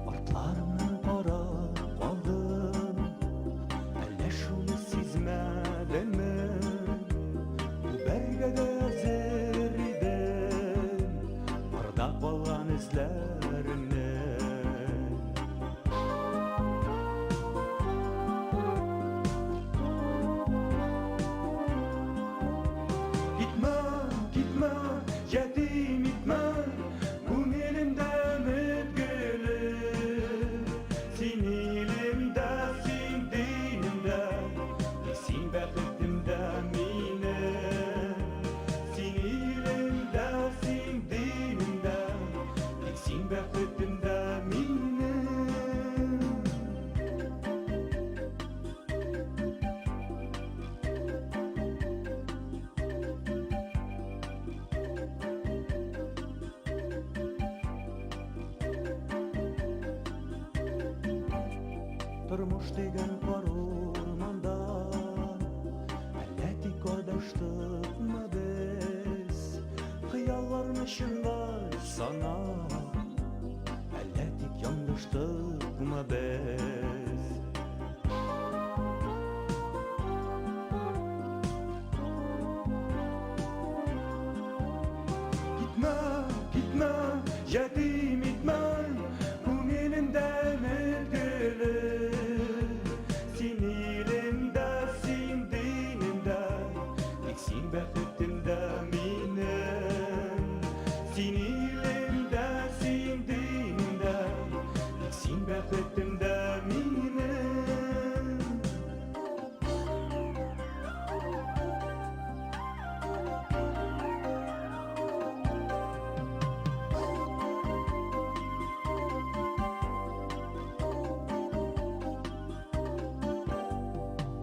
Artlarımdan para aldım, elle şunu sizmedinmi? Bu belgede zerriden arda kalan izlerini. Gitme, gitme, yetim gitme, bu elimde müdgülü. Sin ilimde, sin dinimde, sin bekletimde mine. Sin ilimde, sin dinimde, sin bekletimde mine. Turmuş degen var ormanda, elletik kardeştik mı biz? Hıyalların ışığında sana, elletik yanlıştık mı biz? Gitme, gitme, yetim gitme, bu elinde müdgülü. Sin ilimde, sin dinimde, sin bekletimde mine. Sin ilimde, sin dinimde, sin bekletimde mine.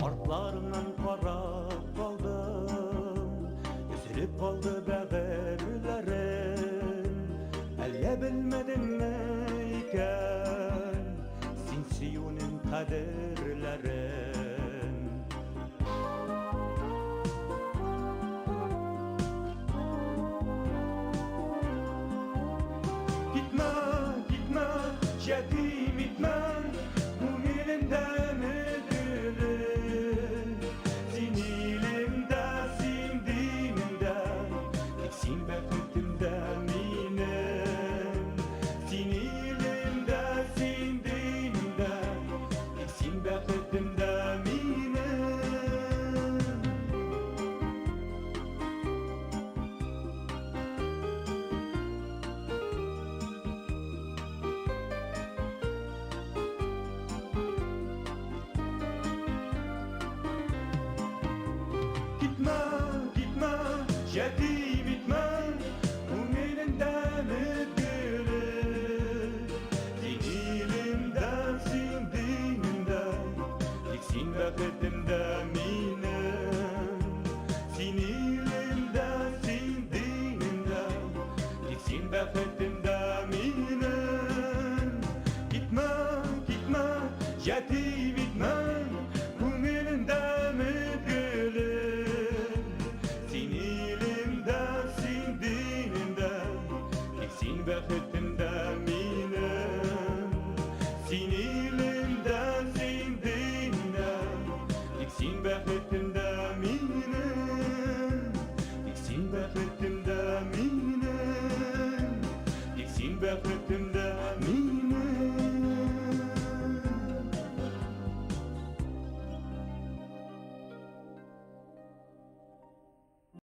Artlarından para kaldım, üzülüp kaldı beğerlerim. Elle bilmedin mi iken sinsiyonun kaderlerin. Gitme, gitme, yetim gitme, bu elinde müdgülü. Sin ilimde, sin dinimde, sin bekletimde mine. Sin ilimde, sin dinimde, sin bekletimde mine. Gitme, gitme, yetim gitme, bu elinde müdgülü. Sin ilimde, sin dinimde, sin bekletimde mine. Sin ilimde, sin dinimde, sin bekletimde mine. Gitme, gitme, yetim